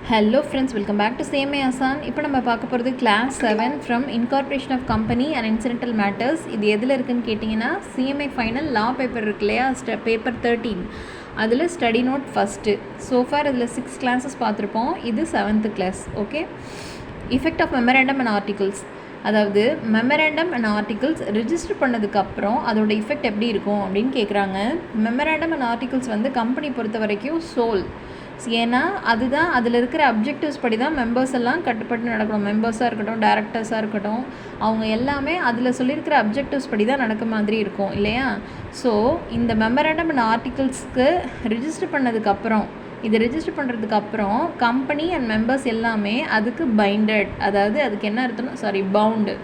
Hello friends, welcome back to சேமே அசான். இப்போ நம்ம பார்க்க போகிறது class 7 from incorporation of company and incidental matters. இது எதில் இருக்குதுன்னு கேட்டிங்கன்னா சிஎம்ஐ ஃபைனல் லா பேப்பர் இருக்கு இல்லையா, பேப்பர் 13, அதில் ஸ்டடி நோட் ஃபஸ்ட்டு. சோஃபார் இதில் 6 கிளாஸஸ் பார்த்துருப்போம், இது 7th class. Okay, effect of memorandum and articles. அதாவது மெமரண்டம் அண்ட் ஆர்டிகல்ஸ் ரிஜிஸ்டர் பண்ணதுக்கப்புறம் அதோட இஃபெக்ட் எப்படி இருக்கும் அப்படின்னு கேட்குறாங்க. மெமரண்டம் அண்ட் ஆர்டிகல்ஸ் வந்து கம்பெனி பொறுத்த வரைக்கும் சோல். ஏன்னா அதுதான் அதில் இருக்கிற அப்ஜெக்டிவ்ஸ் படி தான் மெம்பர்ஸ் எல்லாம் கட்டுப்பட்டு நடக்கணும். மெம்பர்ஸாக இருக்கட்டும், டேரக்டர்ஸாக இருக்கட்டும், அவங்க எல்லாமே அதில் சொல்லியிருக்கிற அப்ஜெக்டிவ்ஸ் படி தான் நடக்க மாதிரி இருக்கும் இல்லையா. ஸோ இந்த மெமரண்டம் அண்ட் ஆர்டிகல்ஸ்க்கு ரிஜிஸ்டர் பண்ணதுக்கப்புறம், இது ரிஜிஸ்டர் பண்ணுறதுக்கப்புறம் கம்பெனி அண்ட் மெம்பர்ஸ் எல்லாமே அதுக்கு பைண்டட். அதாவது அதுக்கு என்ன அர்த்தம்னா பவுண்டு.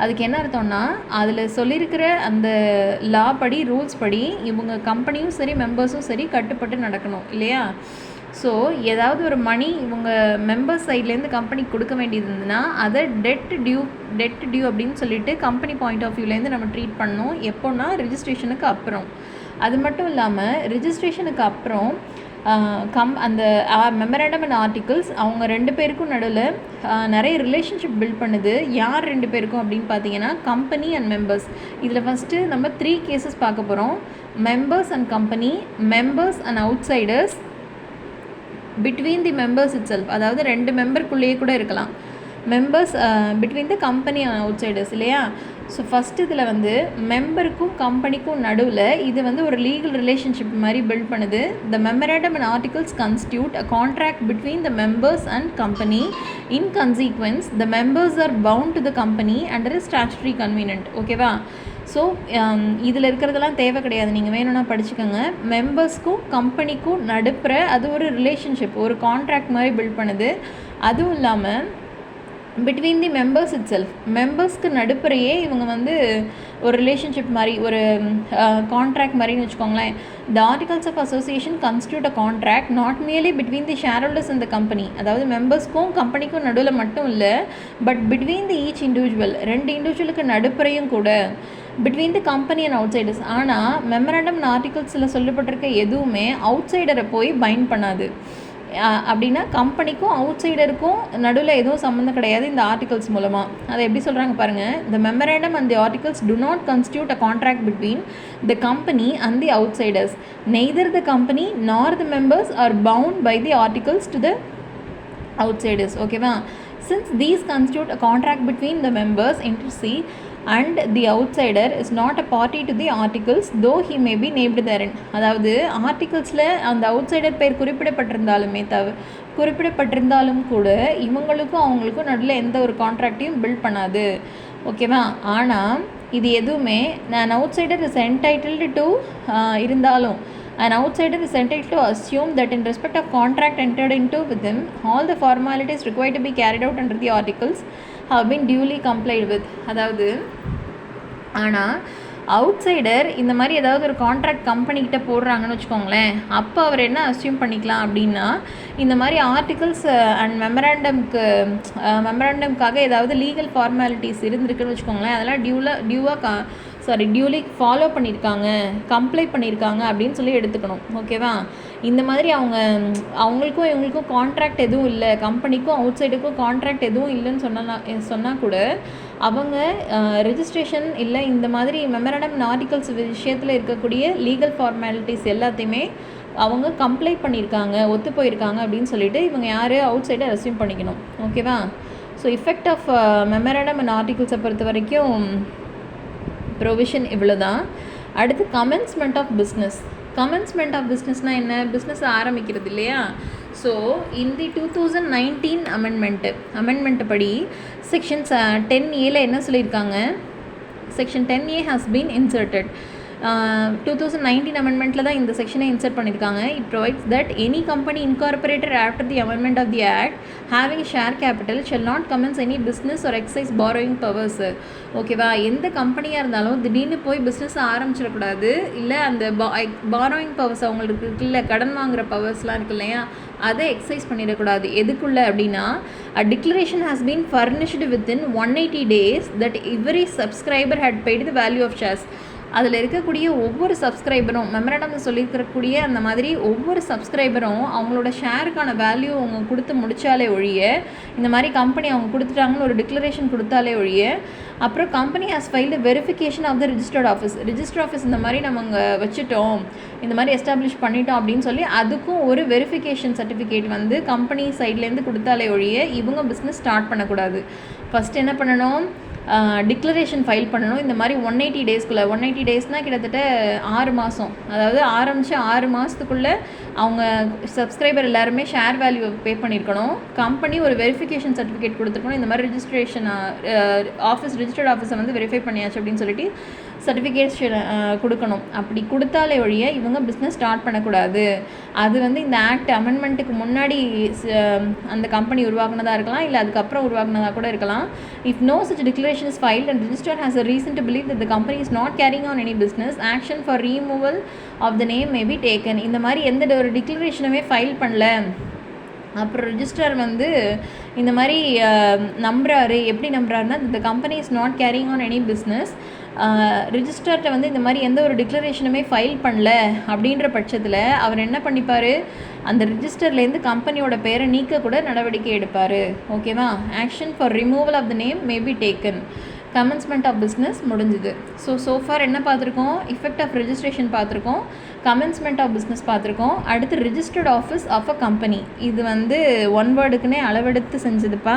அதுக்கு என்ன அர்த்தம்னா, அதில் சொல்லியிருக்கிற அந்த லா படி, ரூல்ஸ் படி இவங்க கம்பெனியும் சரி மெம்பர்ஸும் சரி கட்டுப்பட்டு நடக்கணும் இல்லையா. ஸோ ஏதாவது ஒரு மணி இவங்க மெம்பர்ஸ் சைட்லேருந்து கம்பெனிக்கு கொடுக்க வேண்டியது இருந்ததுன்னா அதை டெட் டியூ அப்படின்னு சொல்லிட்டு கம்பெனி பாயிண்ட் ஆஃப் வியூலேருந்து நம்ம ட்ரீட் பண்ணணும். எப்போன்னா ரிஜிஸ்ட்ரேஷனுக்கு அப்புறம். அது மட்டும் இல்லாமல் ரிஜிஸ்ட்ரேஷனுக்கு அப்புறம் அந்த மெமரண்டம் அண்ட் ஆர்டிகல்ஸ் அவங்க 2 பேருக்கும் நடுவில் நிறைய ரிலேஷன்ஷிப் பில்ட் பண்ணுது. யார் 2 பேருக்கும் அப்படின்னு பார்த்தீங்கன்னா கம்பெனி அண்ட் மெம்பர்ஸ். இதில் ஃபஸ்ட்டு நம்ம 3 கேசஸ் பார்க்க போகிறோம். Members and company, members and outsiders, between the members it self. அதாவது 2 மெம்பருக்குள்ளேயே கூட இருக்கலாம். Members between the company and outsiders இல்லையா. ஸோ ஃபஸ்ட்டு இதில் வந்து மெம்பருக்கும் கம்பெனிக்கும் நடுவில் இது வந்து ஒரு லீகல் ரிலேஷன்ஷிப் மாதிரி பில்ட் பண்ணுது. The memorandum and articles constitute a contract between the members and company. In consequence the members are bound to the company under statutory convenient. ஓகேவா. ஸோ இதில் இருக்கிறதெல்லாம் தேவை கிடையாது, நீங்கள் வேணும்னா படிச்சுக்கோங்க. மெம்பர்ஸ்க்கும் கம்பெனிக்கும் நடுப்புற அது ஒரு ரிலேஷன்ஷிப், ஒரு கான்ட்ராக்ட் மாதிரி பில்ட் பண்ணுது. அதுவும் இல்லாமல் between the members itself, மெம்பர்ஸ்க்கு நடுப்புறையே இவங்க வந்து ஒரு ரிலேஷன்ஷிப் மாதிரி, ஒரு கான்ட்ராக்ட் மாதிரின்னு வச்சுக்கோங்களேன். The articles of association constitute a contract not merely between the shareholders இந்த கம்பெனி. அதாவது மெம்பர்ஸ்க்கும் கம்பெனிக்கும் நடுவில் மட்டும் இல்லை, but between the each individual, 2 இண்டிவிஜுவலுக்கு நடுப்புறையும் கூட, between the company and outsiders. ஆனால் மெமரண்டம் அண்ட் ஆர்டிகல்ஸில் சொல்லப்பட்டிருக்க எதுவுமே அவுட் சைடரை போய் பைண்ட் பண்ணாது. அப்படின்னா கம்பெனிக்கும் அவுட் சைடருக்கும் நடுவில் எதுவும் சம்மந்தம் கிடையாது இந்த ஆர்டிகல்ஸ் மூலமாக. அதை எப்படி சொல்கிறாங்க பாருங்கள். The memorandum and the articles do not constitute a contract between the company and the outsiders. Neither the company nor the members are bound by the articles to the outsiders. ஓகேவா. Since these constitute a contract between the members inter se and the outsider is not a party to the articles though he may be named therein. அதாவது ஆர்டிகல்ஸில் அந்த outsider பேர் குறிப்பிடப்பட்டிருந்தாலும் கூட இவங்களுக்கும் அவங்களுக்கும் நடுவில் எந்த ஒரு கான்ட்ராக்டையும் பில்ட் பண்ணாது. ஓகேவா. ஆனால் இது எதுவுமே an outsider is entitled to இருந்தாலும் an outsider is entitled to assume that in respect of contract entered into with him, all the formalities required to be carried out under the articles have been duly complied with. அதாவது ஆனால் outsider இந்த மாதிரி ஏதாவது ஒரு contract கம்பெனிக்கிட்ட போடுறாங்கன்னு வச்சுக்கோங்களேன், அப்போ அவர் என்ன அஸ்யூம் பண்ணிக்கலாம் அப்படின்னா, இந்த மாதிரி ஆர்டிகல்ஸ் அண்ட் மெமரண்டம்காக ஏதாவது லீகல் ஃபார்மாலிட்டிஸ் இருந்திருக்குன்னு வச்சுக்கோங்களேன், அதெல்லாம் டியூலி ஃபாலோ பண்ணியிருக்காங்க, கம்ப்ளை பண்ணியிருக்காங்க அப்படின்னு சொல்லி எடுத்துக்கணும். ஓகேவா. இந்த மாதிரி அவங்களுக்கும் இவங்களுக்கும் கான்ட்ராக்ட் எதுவும் இல்லை, கம்பெனிக்கும் அவுட் சைடுக்கும் கான்ட்ராக்ட் எதுவும் இல்லைன்னு சொன்னால் கூட அவங்க ரெஜிஸ்ட்ரேஷன் இல்லை இந்த மாதிரி மெமரண்டம் ஆர்டிகல்ஸ் விஷயத்தில் இருக்கக்கூடிய லீகல் ஃபார்மாலிட்டிஸ் எல்லாத்தையுமே அவங்க கம்ப்ளை பண்ணியிருக்காங்க, ஒத்து போயிருக்காங்க அப்படின்னு சொல்லிட்டு இவங்க யார் அவுட் சைடை அஸ்யூம் பண்ணிக்கணும். ஓகேவா. So effect of memorandum and ஆர்டிகல்ஸை பொறுத்த வரைக்கும் ப்ரொவிஷன் இவ்வளோ தான். அடுத்து commencement of business. Commencement of பிஸ்னஸ்னால் என்ன? பிஸ்னஸ் ஆரம்பிக்கிறது இல்லையா. ஸோ இந்த 2019 அமெண்ட்மெண்ட்டு படி செக்ஷன் 10A என்ன சொல்லியிருக்காங்க, section 10A has been inserted. 2019 அமெண்ட்மெண்ட்டில் தான் இந்த செக்ஷனை இன்சர்ட் பண்ணியிருக்காங்க. It provides that any company incorporated after the amendment of the act having share capital shall not commence any business or exercise borrowing powers. ஓகேவா. எந்த கம்பெனியாக இருந்தாலும் திடீர்னு போய் பிஸ்னஸ் ஆரம்பிச்சிடக்கூடாது. இல்லை அந்த பாரோயிங் பவர்ஸ் அவங்களுக்கு இருக்குல்ல, கடன் வாங்குகிற பவர்ஸ்லாம் இருக்கு இல்லையா, அதை எக்ஸைஸ் பண்ணிடக்கூடாது. எதுக்குள்ள அப்படின்னா, a declaration has been furnished within 180 days that every subscriber had paid the value of shares. அதில் இருக்கக்கூடிய ஒவ்வொரு சப்ஸ்கிரைபரும் மெமரண்டம் சொல்லியிருக்கக்கூடிய அந்த மாதிரி ஒவ்வொரு சப்ஸ்கிரைபரும் அவங்களோட ஷேருக்கான வேல்யூ அவங்க கொடுத்து முடித்தாலே ஒழிய, இந்த மாதிரி கம்பெனி அவங்க கொடுத்துட்டாங்கன்னு ஒரு டிக்ளரேஷன் கொடுத்தாலே ஒழிய, அப்புறம் company has filed verification of the registered office. Register office இந்த மாதிரி நம்ம அங்கே வச்சுட்டோம், இந்த மாதிரி எஸ்டாப்ளிஷ் பண்ணிட்டோம் அப்படின்னு சொல்லி அதுக்கும் ஒரு வெரிஃபிகேஷன் சர்டிஃபிகேட் வந்து கம்பெனி சைட்லேருந்து கொடுத்தாலே ஒழிய இவங்க பிஸ்னஸ் ஸ்டார்ட் பண்ணக்கூடாது. ஃபஸ்ட்டு என்ன பண்ணணும், டிக்ளரேஷன் ஃபைல் பண்ணணும். இந்த மாதிரி 180 டேஸ்க்குள்ளே, 180 டேஸ்னால் கிட்டத்தட்ட 6 மாதம், அதாவது ஆரம்பித்து 6 மாதத்துக்குள்ளே அவங்க சப்ஸ்கிரைபர் எல்லாருமே ஷேர் வேல்யூ பே பண்ணியிருக்கணும். கம்பெனி ஒரு வெரிஃபிகேஷன் சர்டிஃபிகேட் கொடுத்துருக்கணும். இந்த மாதிரி ரிஜிஸ்ட்ரேஷன் ஆஃபீஸ் ரிஜிஸ்டர்ட் ஆஃபீஸை வந்து வெரிஃபை பண்ணியாச்சு அப்படின்னு சொல்லிட்டு சர்டிஃபிகேஷன் கொடுக்கணும். அப்படி கொடுத்தாலே ஒழிய இவங்க பிஸ்னஸ் ஸ்டார்ட் பண்ணக்கூடாது. அது வந்து இந்த ஆக்ட் அமெண்ட்மெண்ட்டுக்கு முன்னாடி அந்த கம்பெனி உருவாக்குனதாக இருக்கலாம், இல்லை அதுக்கப்புறம் உருவாக்குனதாக கூட இருக்கலாம். If no such declaration is filed and register has a reason to believe that the company is not carrying on any business, action for removal of the name may be taken. இந்த மாதிரி எந்த ஒரு டிக்ளரேஷனுமே file பண்ணல, அப்புறம் register வந்து இந்த மாதிரி நம்புறாரு. எப்படி நம்புறாருன்னா, the company is not carrying on any business, ரிஜிஸ்டர்கிட்ட வந்து இந்த மாதிரி எந்த ஒரு டிக்ளரேஷனுமே ஃபைல் பண்ணல அப்படின்ற பட்சத்தில் அவர் என்ன பண்ணிப்பார், அந்த ரிஜிஸ்டர்லேருந்து கம்பெனியோட பேரை நீக்க கூட நடவடிக்கை எடுப்பார். ஓகேவா? Action for removal of the name may be taken. Commencement of business முடிஞ்சுது. ஸோஃபார் என்ன பார்த்துருக்கோம், இஃபெக்ட் ஆஃப் ரெஜிஸ்ட்ரேஷன் பார்த்துருக்கோம், கமென்ஸ்மெண்ட் ஆஃப் பிஸ்னஸ் பார்த்துருக்கோம். அடுத்து registered office of a company. இது வந்து ஒன் வேர்டுக்குன்னே அளவெடுத்து செஞ்சதுப்பா.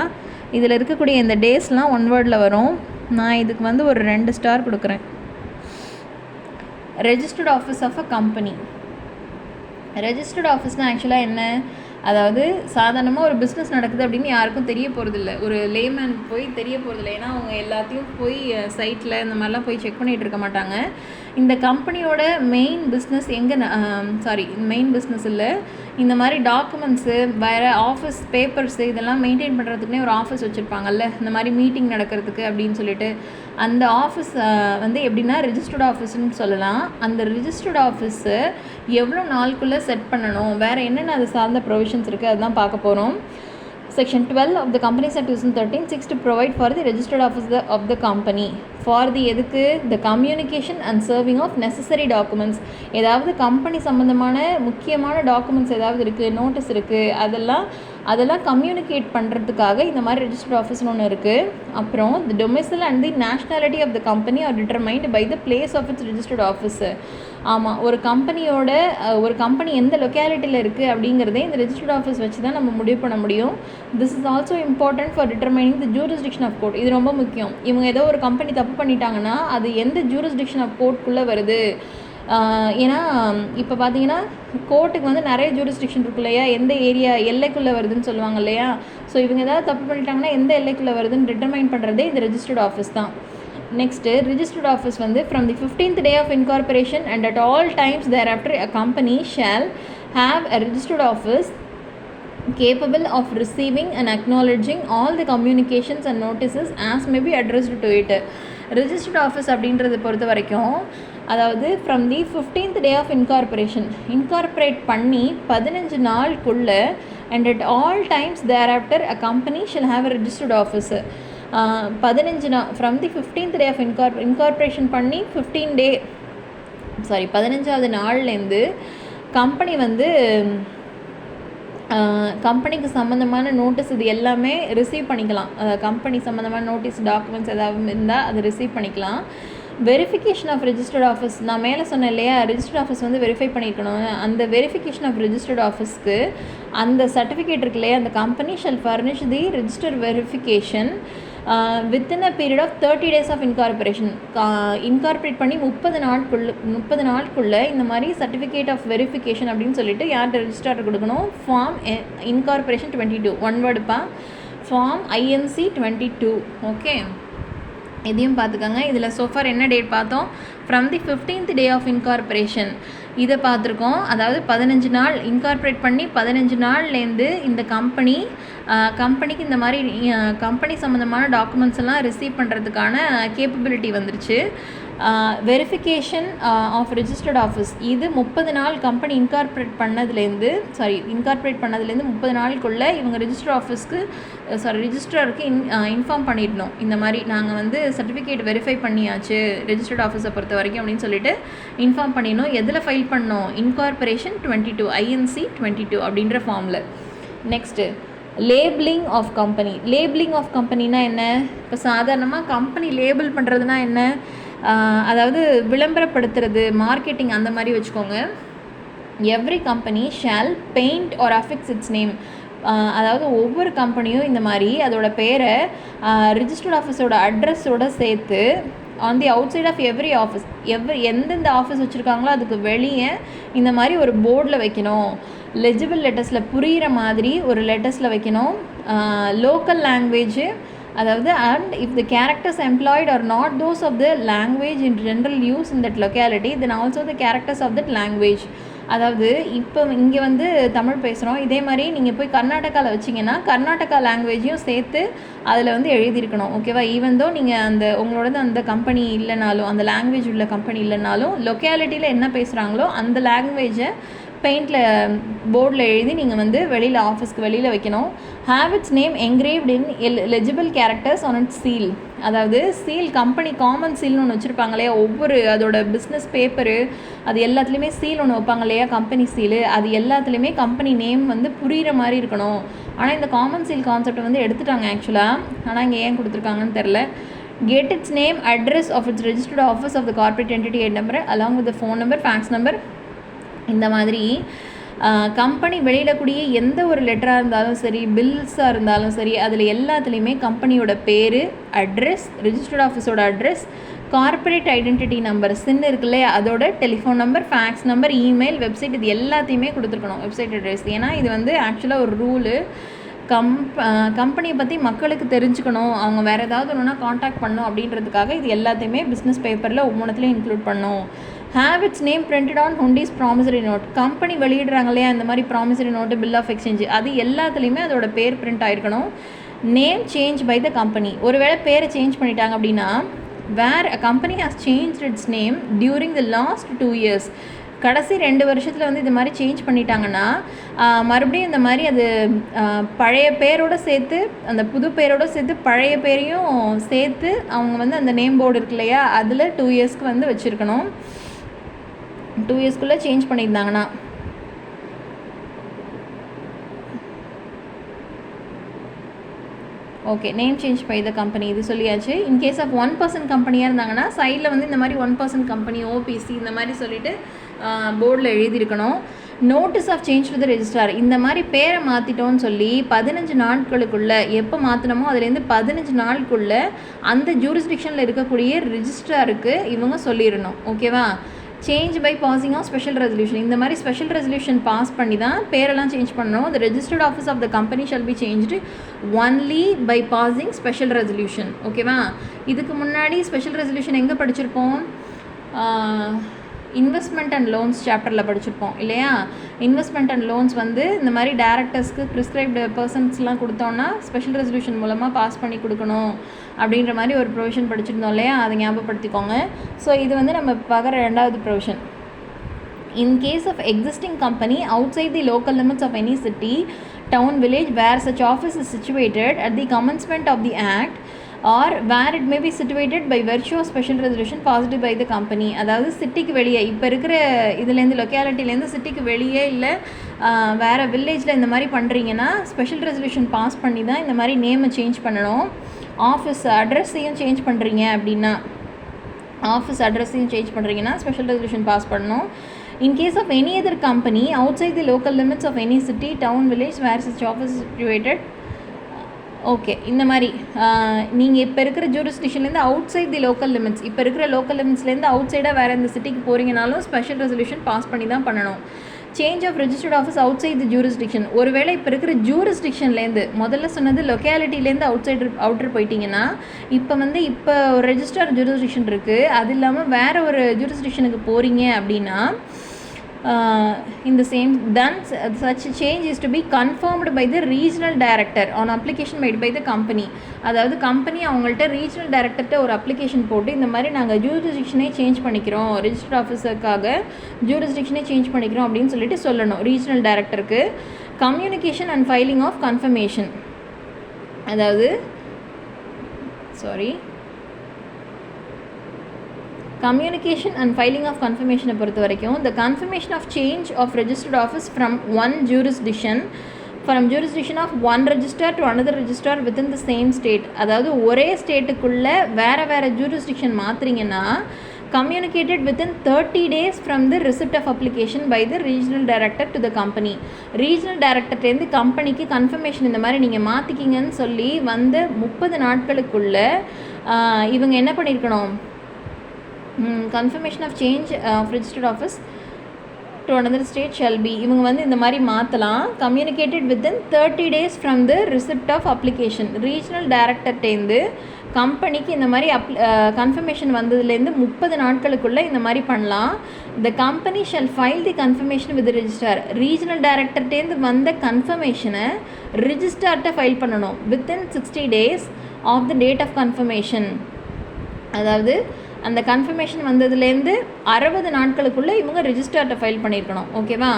இதில் இருக்கக்கூடிய இந்த டேஸ்லாம் ஒன் வேர்டில் வரும். நான் இதுக்கு வந்து ஒரு 2 ஸ்டார் கொடுக்குறேன். Registered office of a company. Registered ஆஃபீஸ்னால் ஆக்சுவலாக என்ன, அதாவது சாதாரணமாக ஒரு பிஸ்னஸ் நடக்குது அப்படின்னு யாருக்கும் தெரிய போகிறதில்ல, ஒரு லேமேன் போய் தெரிய போகிறதில்ல. ஏன்னா அவங்க எல்லாத்தையும் போய் சைட்டில் இந்த மாதிரிலாம் போய் செக் பண்ணிகிட்டு இருக்க மாட்டாங்க. இந்த கம்பெனியோட மெயின் பிஸ்னஸ் எங்கே, மெயின் பிஸ்னஸ் இல்லை, இந்த மாதிரி டாக்குமெண்ட்ஸு, வேறு ஆஃபீஸ் பேப்பர்ஸு இதெல்லாம் மெயின்டைன் பண்ணுறதுக்குனே ஒரு ஆஃபீஸ் வச்சுருப்பாங்கல்ல, இந்த மாதிரி மீட்டிங் நடக்கிறதுக்கு அப்படின்னு சொல்லிட்டு. அந்த ஆஃபீஸ் வந்து எப்படின்னா ரிஜிஸ்டர்ட் ஆஃபீஸ்ன்னு சொல்லலாம். அந்த ரிஜிஸ்டர்ட் ஆஃபீஸு எவ்வளோ நாளுக்குள்ளே செட் பண்ணணும், வேறு என்னென்ன அது சார்ந்த ப்ரொவிஷன்ஸ் இருக்குது அதுதான் பார்க்க போகிறோம். Section 12 of the Companies Act 2013 seeks to provide for the registered office of the company for the எதுக்கு, the communication and serving of necessary documents. ஏதாவது கம்பெனி சம்மந்தமான முக்கியமான டாக்குமெண்ட்ஸ் ஏதாவது இருக்குது, நோட்டீஸ் இருக்குது, அதெல்லாம் கம்யூனிகேட் பண்ணுறதுக்காக இந்த மாதிரி ரெஜிஸ்டர்ட் ஆஃபீஸ்னு ஒன்று இருக்குது. அப்புறம் the domicile and the nationality of the company are determined by the place of its registered office. ஆமாம், ஒரு கம்பெனி எந்த லொக்காலிட்டியில் இருக்குது அப்படிங்கிறதே இந்த ரெஜிஸ்டர்ட் ஆஃபீஸ் வச்சு தான் நம்ம முடிவு பண்ண முடியும். This is also important for determining the jurisdiction of court. இது ரொம்ப முக்கியம். இவங்க ஏதோ ஒரு கம்பெனி தப்பு பண்ணிட்டாங்கன்னா அது எந்த ஜூரிஸ்டிக்ஷன் ஆஃப் கோர்ட்குள்ளே வருது. ஏன்னா இப்போ பார்த்தீங்கன்னா கோர்ட்டுக்கு வந்து நிறைய ஜூரிஸ்டிக்ஷன் இருக்கு இல்லையா, எந்த ஏரியா எல்லைக்குள்ளே வருதுன்னு சொல்லுவாங்க இல்லையா. ஸோ இவங்க ஏதாவது தப்பு பண்ணிட்டாங்கன்னா எந்த எல்லைக்குள்ளே வருதுன்னு டிட்டர்மைன் பண்ணுறதே இந்த ரெஜிஸ்டர்ட் ஆஃபீஸ் தான். நெக்ஸ்ட்டு ரிஜிஸ்டர்ட் ஆஃபீஸ் வந்து from the 15th day of incorporation and at all times thereafter a company shall have a registered office capable of receiving and acknowledging all the communications and notices as may be addressed to it. Registered office அப்படின்றத பொறுத்த வரைக்கும், அதாவது from the 15th day of incorporation, incorporate பண்ணி 15 நாளுக்குள்ளே and at all times thereafter a company shall have a registered office. 15 நாள் from the 15th day of incorporation பண்ணி 15வது நாள்லேருந்து கம்பெனி வந்து கம்பெனிக்கு சம்மந்தமான நோட்டீஸ் இது எல்லாமே ரிசீவ் பண்ணிக்கலாம். கம்பெனி சம்மந்தமான நோட்டீஸ் டாக்குமெண்ட்ஸ் ஏதாவது இருந்தால் அதை ரிசீவ் பண்ணிக்கலாம். வெரிஃபிகேஷன் ஆஃப் ரெஜிஸ்டர்ட் ஆஃபீஸ், நான் மேலே சொன்னேன் இல்லையா, ரெஜிஸ்டர்ட் ஆஃபீஸ் வந்து வெரிஃபை பண்ணியிருக்கணும். அந்த வெரிஃபிகேஷன் ஆஃப் ரெஜிஸ்டர்ட் ஆஃபீஸ்க்கு அந்த சர்டிஃபிகேட் இருக்கு இல்லையா, அந்த company shall furnish the register verification within a period of 30 days of incorporation. Incorporate பண்ணி 30 நாளுக்குள்ளே இந்த மாதிரி சர்டிஃபிகேட் ஆஃப் வெரிஃபிகேஷன் அப்படின்னு சொல்லிட்டு யார்கிட்ட ரெஜிஸ்டர் கொடுக்கணும், ஃபார்ம் இன்கார்பரேஷன் 22, ஒன் வேர்டுப்பா, ஃபார்ம் INC 22. ஓகே, இதையும் பார்த்துக்கோங்க. இதில் சோஃபார் என்ன டேட் பார்த்தோம், from the 15th day of incorporation இதை பார்த்துருக்கோம். அதாவது 15 நாள் இன்கார்பரேட் பண்ணி 15 நாள்லேருந்து இந்த கம்பெனிக்கு இந்த மாதிரி கம்பெனி சம்மந்தமான டாக்குமெண்ட்ஸ் எல்லாம் ரிசீவ் பண்ணுறதுக்கான கேப்பபிலிட்டி வந்துருச்சு. வெரிஃபிகேஷன் ஆஃப் ரிஜிஸ்டர்ட் ஆஃபீஸ், இது 30 நாள் கம்பெனி இன்கார்பரேட் பண்ணதுலேருந்து 30 நாளுக்குள்ளே இவங்க ரிஜிஸ்ட்ராருக்கு இன்ஃபார்ம் பண்ணிடணும். இந்த மாதிரி நாங்கள் வந்து சர்டிஃபிகேட் வெரிஃபை பண்ணியாச்சு ரிஜிஸ்டர்ட் ஆஃபீஸை பொறுத்த வரைக்கும் அப்படின்னு சொல்லிட்டு இன்ஃபார்ம் பண்ணிடணும். எதில் ஃபைல் பண்ணணும்? இன்கார்பரேஷன் 22 INC 22 அப்படின்ற ஃபார்மில். Next labelling of company. Labelling of கம்பெனினா என்ன? இப்போ சாதாரணமாக கம்பெனி லேபிள் பண்ணுறதுனா என்ன? அதாவது விளம்பரப்படுத்துறது, மார்க்கெட்டிங் அந்த மாதிரி வச்சுக்கோங்க. Every company shall paint or affix its name. அதாவது ஒவ்வொரு கம்பெனியும் இந்த மாதிரி அதோட பேரை ரிஜிஸ்டர்ட் ஆஃபீஸோட அட்ரஸோடு சேர்த்து on the outside of every office, எந்தெந்த ஆஃபீஸ் வச்சுருக்காங்களோ அதுக்கு வெளியே இந்த மாதிரி ஒரு போர்டில் வைக்கணும். லெஜிபிள் லெட்டர்ஸில் புரிகிற மாதிரி ஒரு லெட்டர்ஸில் வைக்கணும். லோக்கல் லாங்குவேஜ், அதாவது and if the characters employed are not those of the language in general use in that locality then also the characters of that language. அதாவது இப்போ இங்கே வந்து தமிழ் பேசுகிறோம், இதே மாதிரி நீங்கள் போய் கர்நாடகாவில் வச்சிங்கன்னா கர்நாடகா லாங்குவேஜையும் சேர்த்து அதில் வந்து எழுதியிருக்கணும். ஓகேவா? ஈவன் தோ நீங்கள் உங்களோட அந்த கம்பெனி இல்லைனாலும், அந்த லாங்குவேஜ் உள்ள கம்பெனி இல்லைனாலும், லொக்காலிட்டியில் என்ன பேசுகிறாங்களோ அந்த லாங்குவேஜை பெயிண்டில் போர்டில் எழுதி நீங்கள் வந்து வெளியில் ஆஃபீஸ்க்கு வெளியில் வைக்கணும். Have its name engraved in legible characters on it's seal. அதாவது சீல், கம்பெனி காமன் சீல்னு ஒன்று வச்சுருப்பாங்க இல்லையா, ஒவ்வொரு அதோட பிஸ்னஸ் பேப்பரு அது எல்லாத்துலேயுமே சீல் ஒன்று வைப்பாங்க இல்லையா, கம்பெனி சீலு, அது எல்லாத்துலேயுமே கம்பெனி நேம் வந்து புரிகிற மாதிரி இருக்கணும். ஆனால் இந்த காமன் சீல் கான்செப்ட் வந்து எடுத்துட்டாங்க ஆக்சுவலாக. ஆனால் இங்கே ஏன் கொடுத்துருக்காங்கன்னு தெரில. Get its name, address of its registered office of the corporate entity and number along with the phone number, fax number. இந்த மாதிரி கம்பெனி வெளியிடக்கூடிய எந்த ஒரு லெட்டராக இருந்தாலும் சரி, பில்ஸாக இருந்தாலும் சரி, அதில் எல்லாத்துலேயுமே கம்பெனியோட பேர், அட்ரஸ், ரிஜிஸ்டர்ட் ஆஃபீஸோட address, corporate identity number CIN இருக்குல்ல அதோட telephone number, fax number, email, website, இது எல்லாத்தையுமே கொடுத்துருக்கணும். Website address. ஏன்னா இது வந்து ஆக்சுவலாக ஒரு ரூலு. கம்பெனியை பற்றி மக்களுக்கு தெரிஞ்சுக்கணும், அவங்க வேறு ஏதாவது ஒன்றுனா காண்டாக்ட் பண்ணணும் அப்படின்றதுக்காக இது எல்லாத்தையுமே பிஸ்னஸ் பேப்பரில் ஒவ்வொன்றத்துலையும் இன்க்ளூட் பண்ணணும். Have its name printed on hundis promissory note. Company வெளியிடுறாங்க இல்லையா இந்த மாதிரி promissory note, bill of exchange, அது எல்லாத்துலேயுமே அதோட பேர் பிரிண்ட் ஆகிருக்கணும். Name change by the company. ஒருவேளை பேரை சேஞ்ச் பண்ணிட்டாங்க அப்படின்னா, where a company has change its name during the last 2 years, கடைசி 2 வருஷத்தில் வந்து இது மாதிரி சேஞ்ச் பண்ணிட்டாங்கன்னா மறுபடியும் இந்த மாதிரி அது பழைய பேரோடு சேர்த்து, அந்த புது பேரோடு சேர்த்து பழைய பேரையும் சேர்த்து அவங்க வந்து அந்த நேம் போர்டு இருக்கு இல்லையா அதில் 2 yearsக்கு வந்து வச்சுருக்கணும். 2 yearsக்குள்ளே சேஞ்ச் பண்ணியிருந்தாங்கன்னா. Okay, name change by the company இது சொல்லியாச்சு. இன்கேஸ் ஆஃப் 1% கம்பெனியாக இருந்தாங்கன்னா சைடில் வந்து இந்த மாதிரி 1% கம்பெனி, ஓபிசி இந்த மாதிரி சொல்லிவிட்டு போர்டில் எழுதியிருக்கணும். Notice of change to the registrar. இந்த மாதிரி பேரை மாற்றிட்டோன்னு சொல்லி 15 நாட்களுக்குள்ளே, எப்போ மாற்றினமோ அதுலேருந்து 15 நாளுக்குள்ளே அந்த ஜூரிஸ்டிக்ஷனில் இருக்கக்கூடிய ரிஜிஸ்ட்ராருக்கு இவங்க சொல்லிடணும். ஓகேவா? Change by passing of special resolution. இந்த மாதிரி ஸ்பெஷல் ரெசல்யூஷன் பாஸ் பண்ணி தான் பேரெல்லாம் சேஞ்ச் பண்ணணும். The registered office of the company shall be changed only by passing special resolution. ஓகேவா? இதுக்கு முன்னாடி ஸ்பெஷல் ரெசல்யூஷன் எங்கே படிச்சிருப்போம்? இன்வெஸ்ட்மெண்ட் அண்ட் லோன்ஸ் சாப்டரில் படிச்சிருப்போம் இல்லையா? இன்வெஸ்ட்மெண்ட் அண்ட் லோன்ஸ் வந்து இந்த மாதிரி டேரக்டர்ஸ்க்கு ப்ரிஸ்கிரைப்டு பர்சன்ஸ்லாம் கொடுத்தோன்னா ஸ்பெஷல் ரெசல்யூஷன் மூலமாக பாஸ் பண்ணி கொடுக்கணும் அப்படின்ற மாதிரி ஒரு ப்ரொவிஷன் படிச்சிருந்தோம் இல்லையா? அதை ஞாபகப்படுத்திக்கோங்க. ஸோ இது வந்து நம்ம பார்க்குற 2வது provision. In case of existing company outside the local limits of any city, town, village where such office is situated at the commencement of the act or where it may be situated by virtue of special resolution passed by the company. அதாவது சிட்டிக்கு வெளியே, இப்போ இருக்கிற இதுலேருந்து லொக்காலிட்டிலேருந்து சிட்டிக்கு வெளியே இல்லை வேறு வில்லேஜில் இந்த மாதிரி பண்ணுறீங்கன்னா ஸ்பெஷல் ரெசல்யூஷன் பாஸ் பண்ணி தான் இந்த மாதிரி நேமை சேஞ்ச் பண்ணணும். ஆஃபீஸ் அட்ரஸையும் சேஞ்ச் பண்ணுறீங்க அப்படின்னா, ஆஃபீஸ் அட்ரஸையும் சேஞ்ச் பண்ணுறீங்கன்னா ஸ்பெஷல் ரெசல்யூஷன் பாஸ் பண்ணணும். In case of any other company outside the local limits of any city, town, village where such office is situated. ஓகே, இந்த மாதிரி நீங்கள் இப்போ இருக்கிற ஜூரிஸ்டிக்ஷன்லேருந்து outside the local limits, இப்போ இருக்கிற லோக்கல் லிமிட்ஸ்லேருந்து அவுட் சைடாக வேறு எந்த சிட்டிக்கு போகிறீங்கனாலும் ஸ்பெஷல் ரெசல்யூஷன் பாஸ் பண்ணி தான் பண்ணணும். Change of registered office outside the jurisdiction. ஒருவேளை இப்போ இருக்கிற ஜூரிஸ்டிக்ஷன்லேருந்து, முதல்ல சொன்னது லொக்காலிட்டிலேருந்து அவுட்டர் போயிட்டீங்கன்னா, இப்போ ஒரு ரெஜிஸ்டர் ஜூரிஸ்டிக்ஷன் இருக்குது, அது இல்லாமல் வேறு ஒரு ஜூரிஸ்டிக்ஷனுக்கு போகிறீங்க அப்படின்னா in the same, then such a change is to be confirmed by the regional director on application made by the company. அதாவது கம்பெனி அவங்கள்ட்ட ரீஜனல் டைரக்டர்கிட்ட ஒரு அப்ளிகேஷன் போட்டு இந்த மாதிரி நாங்கள் ஜூரிஸ்டிக்ஷனே சேஞ்ச் பண்ணிக்கிறோம், ரெஜிஸ்டர் ஆஃபீஸருக்காக ஜூரிஸ்டிக்ஷனே சேஞ்ச் பண்ணிக்கிறோம் அப்படின்னு சொல்லிட்டு சொல்லணும் ரீஜனல் டைரக்டருக்கு. Communication and filing of confirmation, அதாவது கம்யூனிகேஷன் அண்ட் ஃபைலிங் ஆஃப் கன்ஃபர்மேஷனை பொறுத்த வரைக்கும் the confirmation of change of registered office from one jurisdiction of one registrar to another registrar within the same state, அதாவது ஒரே ஸ்டேட்டுக்குள்ளே வேறு jurisdiction மாற்றுறீங்கன்னா communicated within 30 days from the receipt of application by the regional director to the company. regional directorலேருந்து கம்பெனிக்கு confirmation இந்த மாதிரி நீங்கள் மாற்றிக்கிங்கன்னு சொல்லி வந்து 30 நாட்களுக்குள்ளே இவங்க என்ன பண்ணியிருக்கணும், confirmation of change of registered office to another state shall be, இவங்க வந்து இந்த மாதிரி மாற்றலாம். communicated within 30 days from the receipt of application, regional டைரக்டர்டேருந்து கம்பெனிக்கு இந்த மாதிரி கன்ஃபர்மேஷன் வந்ததுலேருந்து 30 நாட்களுக்குள்ளே இந்த மாதிரி பண்ணலாம். the company shall file the confirmation with the registrar, regional டைரக்டர்டேருந்து வந்த கன்ஃபர்மேஷனை ரிஜிஸ்டார்ட்ட ஃபைல் பண்ணணும் within 60 days of the date of confirmation, அதாவது அந்த கன்ஃபர்மேஷன் வந்ததுலேருந்து 60 நாட்களுக்குள்ளே இவங்க ரிஜிஸ்டர்ட்ட ஃபைல் பண்ணியிருக்கணும். ஓகேவா,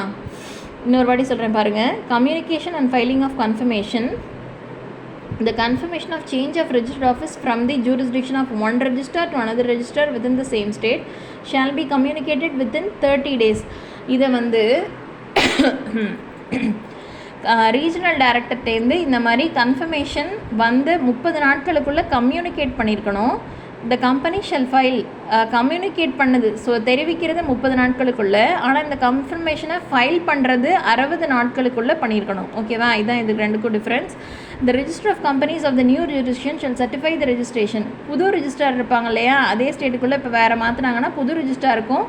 இன்னொரு வாட்டி சொல்கிறேன் பாருங்கள். Communication and filing of confirmation, the confirmation of change of registered office from the jurisdiction of one registrar to another registrar within the same state shall be communicated within 30 days. இதை வந்து regional டைரக்டர்டேருந்து இந்த மாதிரி confirmation வந்து 30 நாட்களுக்குள்ளே communicate பண்ணியிருக்கணும். the company shall file, communicate பண்ணது so தெரிவிக்கிறது 30 நாட்களுக்குள்ளே, ஆனால் இந்த கன்ஃபர்மேஷனை ஃபைல் பண்ணுறது 60 நாட்களுக்குள்ளே பண்ணியிருக்கணும். ஓகேவா, இதுதான் இதுக்கு ரெண்டுக்கும் difference. the register of companies of the new jurisdiction shall certify the registration. புது ரிஜிஸ்டார் இருப்பாங்க இல்லையா, அதே ஸ்டேட்டுக்குள்ளே இப்போ வேறு மாற்றினாங்கன்னா புது ரிஜிஸ்டாருக்கும்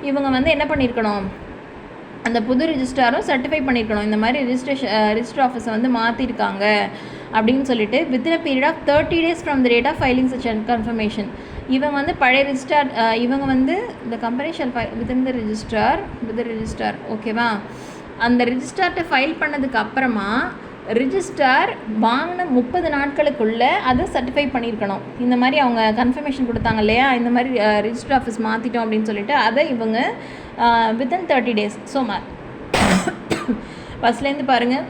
இவங்க வந்து என்ன பண்ணியிருக்கணும், அந்த புது ரிஜிஸ்டாரும் சர்டிஃபை பண்ணியிருக்கணும் இந்த மாதிரி ரிஜிஸ்டர் ஆஃபீஸை வந்து மாற்றிருக்காங்க அப்படின்னு சொல்லிட்டு within a period of 30 days from the date of filing such confirmation. இவங்க வந்து பழைய ரிஜிஸ்டார், இவங்க வந்து the company shall file within the registrar. ஓகேவா, அந்த ரிஜிஸ்டார்ட்ட ஃபைல் பண்ணதுக்கு அப்புறமா ரிஜிஸ்டார் வாங்கின 30 நாட்களுக்குள்ளே அதை சர்டிஃபை பண்ணியிருக்கணும். இந்த மாதிரி அவங்க கன்ஃபர்மேஷன் கொடுத்தாங்க இல்லையா, இந்த மாதிரி ரிஜிஸ்டர் ஆஃபீஸ் மாற்றிட்டோம் அப்படின்னு சொல்லிட்டு அதை இவங்க வித்தின் 30 days. ஸோ ஃபஸ்ட்லேருந்து பாருங்கள்,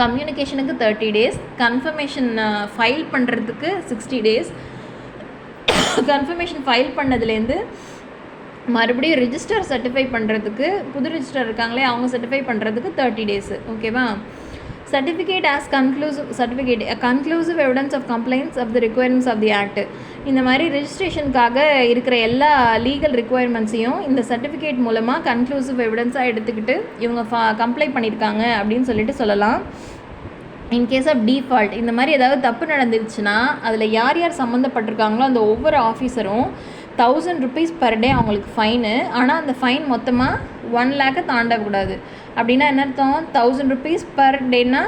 கம்யூனிகேஷனுக்கு 30 days, கன்ஃபர்மேஷன் ஃபைல் பண்ணுறதுக்கு 60 days, கன்ஃபர்மேஷன் ஃபைல் பண்ணதுலேருந்து மறுபடியும் ரிஜிஸ்டர் சர்டிஃபை பண்ணுறதுக்கு புது ரிஜிஸ்டர் இருக்காங்களே அவங்க சர்டிஃபை பண்ணுறதுக்கு 30 days. ஓகேவா, certificate as conclusive evidence of compliance of the requirements of the act. இந்த மாதிரி ரெஜிஸ்ட்ரேஷனுக்காக இருக்கிற எல்லா லீகல் ரிக்குவயர்மெண்ட்ஸையும் இந்த சர்டிஃபிகேட் மூலமாக கன்க்ளூசிவ் எவிடன்ஸாக எடுத்துக்கிட்டு இவங்க கம்ப்ளை பண்ணியிருக்காங்க அப்படின்னு சொல்லிட்டு சொல்லலாம். இன்கேஸ் ஆஃப் டீஃபால்ட், இந்த மாதிரி ஏதாவது தப்பு நடந்துருச்சுன்னா அதில் யார் யார் சம்மந்தப்பட்டிருக்காங்களோ அந்த ஒவ்வொரு ஆஃபீஸரும் 1000 rupees per day அவங்களுக்கு ஃபைனு. ஆனால் அந்த ஃபைன் மொத்தமாக 1 lakh தாண்டக்கூடாது. அப்படின்னா என்ன அர்த்தம், 1000 rupees per டேனா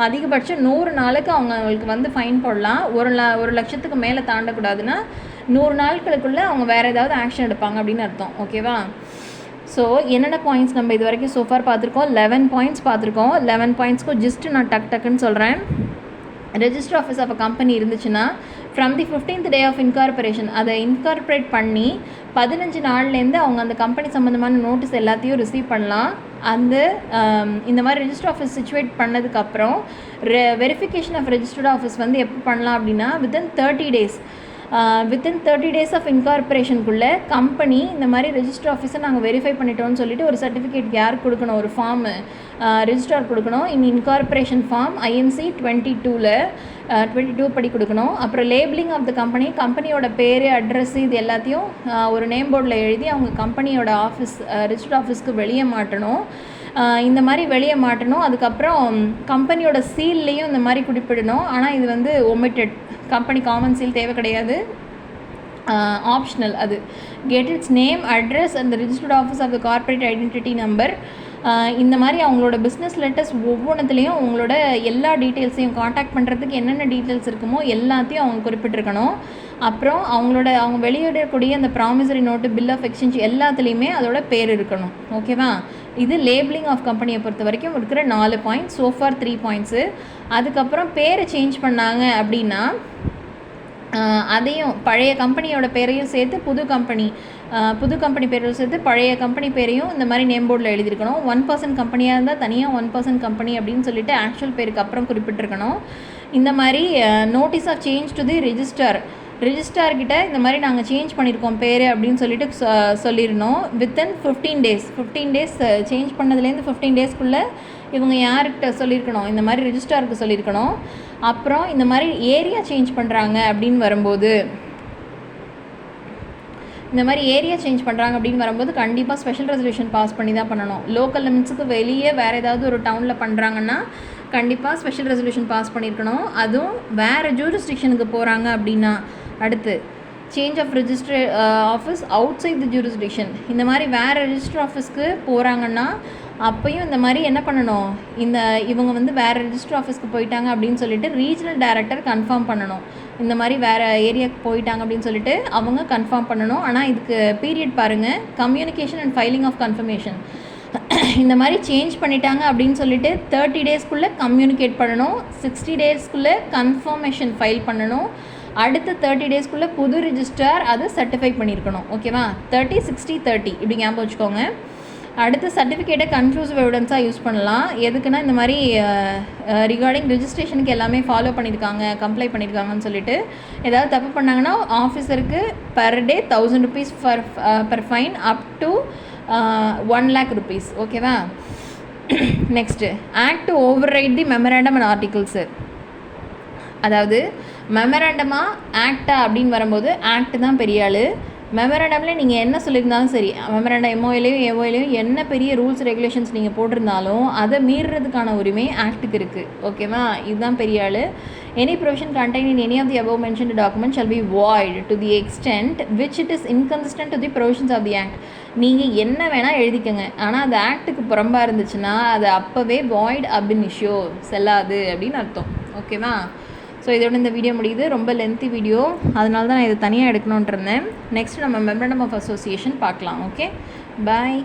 அதிகபட்சம் 100 நாளுக்கு அவங்களுக்கு வந்து ஃபைன் போடலாம். 1 லட்சத்துக்கு மேலே தாண்டக்கூடாதுன்னா 100 நாட்களுக்குள்ளே அவங்க வேறு ஏதாவது ஆக்ஷன் எடுப்பாங்க அப்படின்னு அர்த்தம். ஓகேவா, ஸோ என்னென்ன பாயிண்ட்ஸ் நம்ம இது வரைக்கும் சோஃபார் பார்த்துருக்கோம், 11 பாயிண்ட்ஸ் பார்த்துருக்கோம். 11 பாயிண்ட்ஸ்க்கும் ஜஸ்ட்டு நான் டக்குன்னு சொல்கிறேன். Register office of a company இருந்துச்சுன்னா from the 15th day of incorporation அதை இன்கார்பரேட் பண்ணி 15 நாள்லேருந்து அவங்க அந்த கம்பெனி சம்மந்தமான நோட்டீஸ் எல்லாத்தையும் ரிசீவ் பண்ணலாம். அந்த இந்த மாதிரி ரெஜிஸ்டர் ஆஃபீஸ் சிச்சுவேட் பண்ணதுக்கப்புறம் வெரிஃபிகேஷன் ஆஃப் ரெஜிஸ்டர்ட் ஆஃபீஸ் வந்து எப்போ பண்ணலாம் அப்படின்னா within 30 days. Within 30 days of இன்கார்பரேஷனுக்குள்ளே கம்பெனி இந்த மாதிரி ரெஜிஸ்டர் ஆஃபீஸை நாங்கள் வெரிஃபை பண்ணிட்டோம்னு சொல்லிட்டு ஒரு சர்டிஃபிகேட் யாருக்கு கொடுக்கணும், ஒரு ஃபார்மு ரெஜிஸ்டார் கொடுக்கணும். இன்கார்பரேஷன் ஃபார்ம் INC 22 படி கொடுக்கணும். அப்புறம் லேபிளிங் ஆஃப் த கம்பெனியோட பேர், அட்ரஸ் இது எல்லாத்தையும் ஒரு நேம் போர்டில் எழுதி அவங்க கம்பெனியோட ஆஃபீஸ் ரெஜிஸ்டர்ட் ஆஃபீஸ்க்கு வெளியே மாட்டணும். இந்த மாதிரி வெளியே மாட்டணும். அதுக்கப்புறம் கம்பெனியோட சீல்லையும் இந்த மாதிரி குறிப்பிடணும். ஆனால் இது வந்து ஒமிட்டட், கம்பெனி காமன் சீல் தேவை கிடையாது, ஆப்ஷனல். அது get its name, address and the registered office of the corporate identity number இந்த மாதிரி அவங்களோட பிஸ்னஸ் லெட்டர்ஸ் ஒவ்வொன்றத்துலேயும் உங்களோட எல்லா டீட்டெயில்ஸையும் காண்டாக்ட் பண்ணுறதுக்கு என்னென்ன டீட்டெயில்ஸ் இருக்குமோ எல்லாத்தையும் அவங்க குறிப்பிட்டிருக்கணும். அப்புறம் அவங்க வெளியிடக்கூடிய அந்த promissory note, bill of exchange எல்லாத்துலேயுமே அதோட பேர் இருக்கணும். ஓகேவா? இது லேபிளிங் ஆஃப் கம்பெனியை பொறுத்த வரைக்கும் இருக்கிற 4 பாயிண்ட்ஸ். So far 3 points. அதுக்கப்புறம் பேரை சேஞ்ச் பண்ணாங்க அப்படின்னா அதையும் பழைய கம்பெனியோட பேரையும் சேர்த்து புது கம்பெனி பேரையும் சேர்த்து பழைய கம்பெனி பேரையும் இந்த மாதிரி நேம் போர்டில் எழுதியிருக்கணும். 1% கம்பெனியாக இருந்தால் தனியாக 1% கம்பெனி அப்படின்னு சொல்லிட்டு ஆக்சுவல் பேருக்கு அப்புறம் குறிப்பிட்டிருக்கணும். இந்த மாதிரி notice of change to the ரிஜிஸ்டார்கிட்ட இந்த மாதிரி நாங்கள் சேஞ்ச் பண்ணியிருக்கோம் பேர் அப்படின்னு சொல்லிட்டு சொல்லிடணும். வித்தின் 15 டேஸ் சேஞ்ச் பண்ணதுலேருந்து 15 டேஸ்க்குள்ளே இவங்க யார்கிட்ட சொல்லியிருக்கணும், இந்த மாதிரி ரிஜிஸ்டாருக்கு சொல்லியிருக்கணும். அப்புறம் இந்த மாதிரி ஏரியா சேஞ்ச் பண்ணுறாங்க அப்படின்னு வரும்போது கண்டிப்பாக ஸ்பெஷல் ரெசல்யூஷன் பாஸ் பண்ணி தான் பண்ணணும். லோக்கல் லிமிட்ஸுக்கு வெளியே வேறு ஏதாவது ஒரு டவுனில் பண்ணுறாங்கன்னா கண்டிப்பாக ஸ்பெஷல் ரெசல்யூஷன் பாஸ் பண்ணியிருக்கணும். அதுவும் வேறு ஜூரிஸ்டிக்ஷனுக்கு போகிறாங்க அப்படின்னா. அடுத்து change of register office outside the jurisdiction. இந்த மாதிரி வேறு ரெஜிஸ்டர் ஆஃபீஸ்க்கு போகிறாங்கன்னா அப்பையும் இந்த மாதிரி என்ன பண்ணணும், இவங்க வந்து வேறு ரெஜிஸ்டர் ஆஃபீஸ்க்கு போயிட்டாங்க அப்படின்னு சொல்லிட்டு ரீஜனல் டைரக்டர் கன்ஃபார்ம் பண்ணணும். இந்த மாதிரி வேறு ஏரியாவுக்கு போயிட்டாங்க அப்படின்னு சொல்லிட்டு அவங்க கன்ஃபார்ம் பண்ணணும். ஆனால் இதுக்கு பீரியட் பாருங்கள், communication and filing of confirmation. இந்த மாதிரி சேஞ்ச் பண்ணிட்டாங்க அப்படின்னு சொல்லிட்டு 30 டேஸ்க்குள்ளே கம்யூனிகேட் பண்ணணும். 60 டேஸ்க்குள்ளே கன்ஃபர்மேஷன் ஃபைல் பண்ணணும். அடுத்த 30 டேஸ்க்குள்ளே புது ரிஜிஸ்டார் அதை சர்டிஃபை பண்ணியிருக்கணும். ஓகேவா? 30, 60, 30 இப்படி ஞாபகம் வச்சுக்கோங்க. அடுத்து சர்டிஃபிகேட்டை கன்க்ளூசிவ் எவிடன்ஸாக யூஸ் பண்ணலாம். எதுக்குன்னா இந்த மாதிரி ரிகார்டிங் ரெஜிஸ்ட்ரேஷனுக்கு எல்லாமே ஃபாலோ பண்ணியிருக்காங்க, கம்ப்ளை பண்ணியிருக்காங்கன்னு சொல்லிட்டு ஏதாவது தப்பு பண்ணாங்கன்னா ஆஃபீஸருக்கு per day 1000 rupees per fine up to 1 lakh rupees. ஓகேவா? Next act to override the memorandum and articles. அதாவது மெமரண்டமா ஆக்டா அப்படின்னு வரும்போது ஆக்ட் தான் பெரிய ஆள். மெமரண்டமில் நீங்கள் என்ன சொல்லியிருந்தாலும் சரி, மெமரண்டம் எம்ஓஏலையும் என்ன பெரிய ரூல்ஸ் ரெகுலேஷன்ஸ் நீங்கள் போட்டிருந்தாலும் அதை மீறுறதுக்கான உரிமை ஆக்டுக்கு இருக்குது. ஓகேவா? இதுதான் பெரிய ஆள். Any provision contain in any of the above mentioned document shall be void to the extent which it is inconsistent to the provisions of the act. நீங்கள் என்ன வேணால் எழுதிக்கங்க, ஆனால் அது ஆக்டுக்கு புறம்பாக இருந்துச்சுன்னா அது அப்போவே void ab initio செல்லாது அப்படின்னு அர்த்தம். ஓகேவா? ஸோ இதோட இந்த வீடியோ முடியுது. ரொம்ப லென்த்தி வீடியோ, அதனால தான் நான் இதை தனியாக எடுக்கணுன்ட்டு இருந்தேன். நெக்ஸ்ட் நம்ம மெமரண்டம் ஆஃப் அசோசியேஷன் பார்க்கலாம். ஓகே, பாய்.